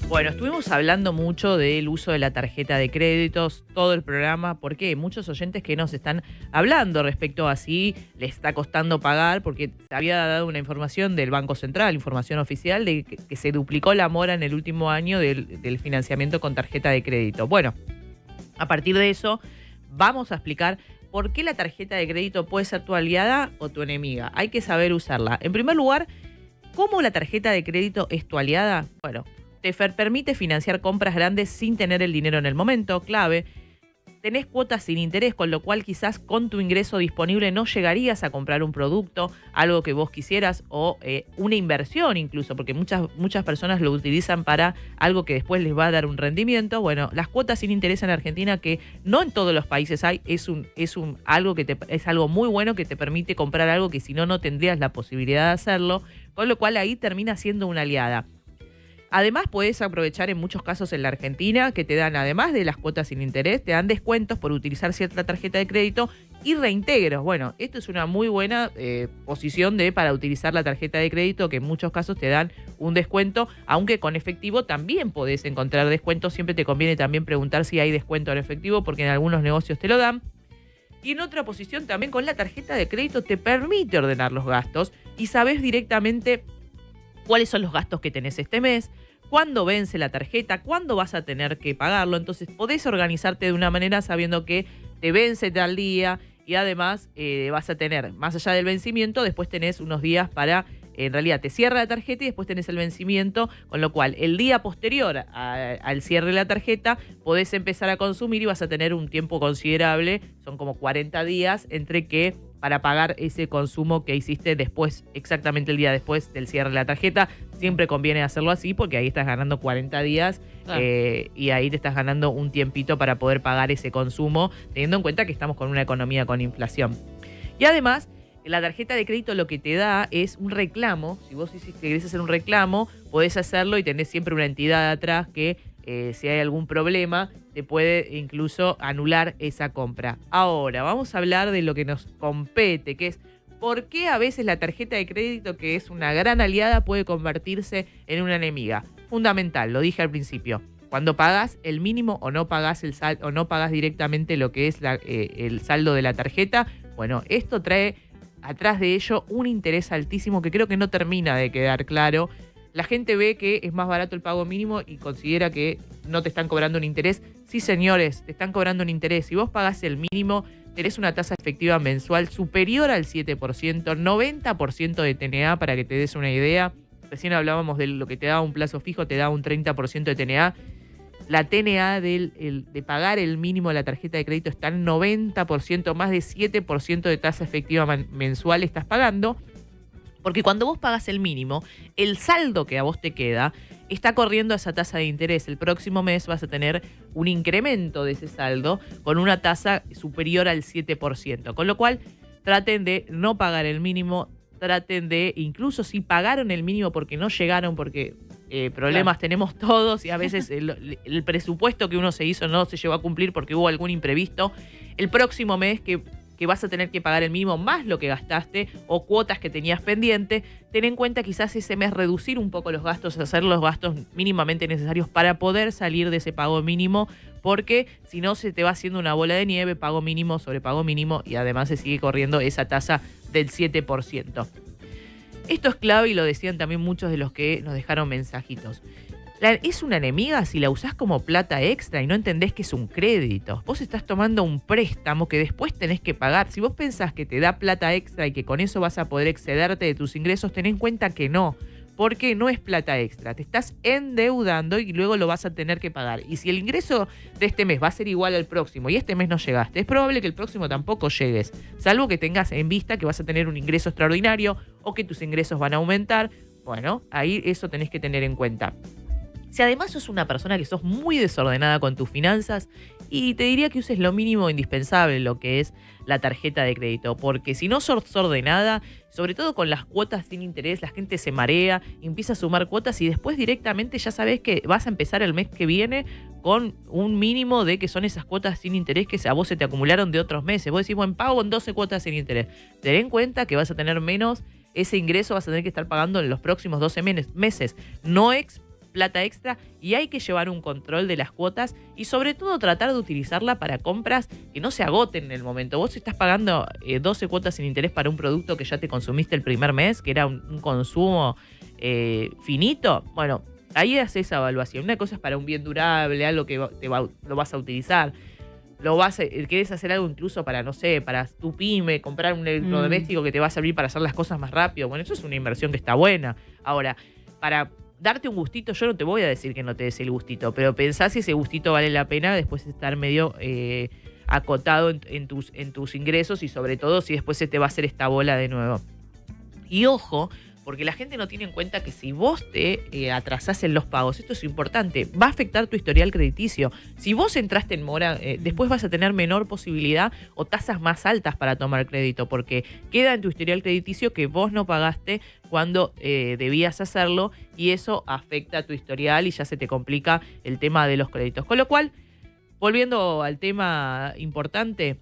Bueno, estuvimos hablando mucho del uso de la tarjeta de créditos, todo el programa, porque hay muchos oyentes que nos están hablando respecto a si les está costando pagar, porque se había dado una información del Banco Central, información oficial, de que se duplicó la mora en el último año del financiamiento con tarjeta de crédito. Bueno, a partir de eso, vamos a explicar por qué la tarjeta de crédito puede ser tu aliada o tu enemiga. Hay que saber usarla. En primer lugar, ¿cómo la tarjeta de crédito es tu aliada? Bueno, te permite financiar compras grandes sin tener el dinero en el momento, clave. Tenés cuotas sin interés, con lo cual quizás con tu ingreso disponible no llegarías a comprar un producto, algo que vos quisieras o una inversión incluso, porque muchas personas lo utilizan para algo que después les va a dar un rendimiento. Bueno, las cuotas sin interés en Argentina, que no en todos los países hay, es algo muy bueno que te permite comprar algo que si no, no tendrías la posibilidad de hacerlo, con lo cual ahí termina siendo una aliada. Además, puedes aprovechar en muchos casos en la Argentina que te dan, además de las cuotas sin interés, te dan descuentos por utilizar cierta tarjeta de crédito y reintegros. Bueno, esto es una muy buena posición para utilizar la tarjeta de crédito, que en muchos casos te dan un descuento, aunque con efectivo también podés encontrar descuentos. Siempre te conviene también preguntar si hay descuento en efectivo, porque en algunos negocios te lo dan. Y en otra posición también con la tarjeta de crédito te permite ordenar los gastos y sabes directamente cuáles son los gastos que tenés este mes, cuándo vence la tarjeta, cuándo vas a tener que pagarlo. Entonces podés organizarte de una manera sabiendo que te vence tal día y además vas a tener, más allá del vencimiento, después tenés unos días para, en realidad te cierra la tarjeta y después tenés el vencimiento, con lo cual el día posterior al cierre de la tarjeta podés empezar a consumir y vas a tener un tiempo considerable, son como 40 días entre que para pagar ese consumo que hiciste después, exactamente el día después del cierre de la tarjeta. Siempre conviene hacerlo así porque ahí estás ganando 40 días y ahí te estás ganando un tiempito para poder pagar ese consumo, teniendo en cuenta que estamos con una economía con inflación. Y además, la tarjeta de crédito lo que te da es un reclamo. Si vos querés hacer un reclamo, podés hacerlo y tenés siempre una entidad atrás que si hay algún problema, te puede incluso anular esa compra. Ahora, vamos a hablar de lo que nos compete, que es por qué a veces la tarjeta de crédito, que es una gran aliada, puede convertirse en una enemiga. Fundamental, lo dije al principio. Cuando pagás el mínimo o no pagás o no pagás directamente lo que es el saldo de la tarjeta, bueno, esto trae atrás de ello un interés altísimo que creo que no termina de quedar claro. La gente ve que es más barato el pago mínimo y considera que no te están cobrando un interés. Sí, señores, te están cobrando un interés. Si vos pagás el mínimo, tenés una tasa efectiva mensual superior al 7%, 90% de TNA, para que te des una idea. Recién hablábamos de lo que te da un plazo fijo, te da un 30% de TNA. La TNA de pagar el mínimo de la tarjeta de crédito está en 90%, más de 7% de tasa efectiva mensual estás pagando. Porque cuando vos pagas el mínimo, el saldo que a vos te queda está corriendo a esa tasa de interés. El próximo mes vas a tener un incremento de ese saldo con una tasa superior al 7%. Con lo cual, traten de no pagar el mínimo, traten de, incluso si pagaron el mínimo porque no llegaron, porque problemas tenemos todos y a veces el presupuesto que uno se hizo no se llegó a cumplir porque hubo algún imprevisto. El próximo mes que vas a tener que pagar el mínimo más lo que gastaste o cuotas que tenías pendiente, ten en cuenta quizás ese mes reducir un poco los gastos, hacer los gastos mínimamente necesarios para poder salir de ese pago mínimo, porque si no se te va haciendo una bola de nieve, pago mínimo sobre pago mínimo, y además se sigue corriendo esa tasa del 7%. Esto es clave y lo decían también muchos de los que nos dejaron mensajitos. Es una enemiga si la usás como plata extra y no entendés que es un crédito. Vos estás tomando un préstamo que después tenés que pagar. Si vos pensás que te da plata extra y que con eso vas a poder excederte de tus ingresos, ten en cuenta que no, porque no es plata extra. Te estás endeudando y luego lo vas a tener que pagar. Y si el ingreso de este mes va a ser igual al próximo y este mes no llegaste, es probable que el próximo tampoco llegues, salvo que tengas en vista que vas a tener un ingreso extraordinario o que tus ingresos van a aumentar. Bueno, ahí eso tenés que tener en cuenta. Si además sos una persona que sos muy desordenada con tus finanzas, y te diría que uses lo mínimo indispensable, lo que es la tarjeta de crédito, porque si no sos ordenada, sobre todo con las cuotas sin interés, la gente se marea, empieza a sumar cuotas y después directamente ya sabes que vas a empezar el mes que viene con un mínimo de que son esas cuotas sin interés que a vos se te acumularon de otros meses. Vos decís, bueno, pago en 12 cuotas sin interés. Ten en cuenta que vas a tener menos, ese ingreso vas a tener que estar pagando en los próximos 12 meses. No plata extra y hay que llevar un control de las cuotas y sobre todo tratar de utilizarla para compras que no se agoten en el momento. Vos estás pagando 12 cuotas sin interés para un producto que ya te consumiste el primer mes, que era un consumo finito. Bueno, ahí haces esa evaluación. Una cosa es para un bien durable, algo que lo vas a utilizar. Querés hacer algo incluso para, no sé, para tu pyme, comprar un electrodoméstico que te va a servir para hacer las cosas más rápido. Bueno, eso es una inversión que está buena. Ahora, para darte un gustito, yo no te voy a decir que no te des el gustito, pero pensá si ese gustito vale la pena después de estar medio acotado en tus ingresos y sobre todo si después se te va a hacer esta bola de nuevo. Y ojo, porque la gente no tiene en cuenta que si vos te atrasás en los pagos, esto es importante, va a afectar tu historial crediticio. Si vos entraste en mora, después vas a tener menor posibilidad o tasas más altas para tomar crédito, porque queda en tu historial crediticio que vos no pagaste cuando debías hacerlo y eso afecta a tu historial y ya se te complica el tema de los créditos. Con lo cual, volviendo al tema importante,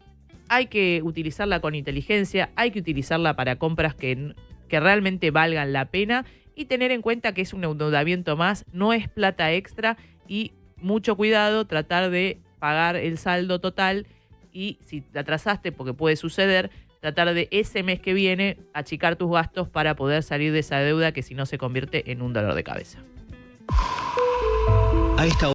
hay que utilizarla con inteligencia, hay que utilizarla para compras que realmente valgan la pena y tener en cuenta que es un endeudamiento más, no es plata extra y mucho cuidado, tratar de pagar el saldo total y si te atrasaste, porque puede suceder, tratar de ese mes que viene achicar tus gastos para poder salir de esa deuda que si no se convierte en un dolor de cabeza. A esta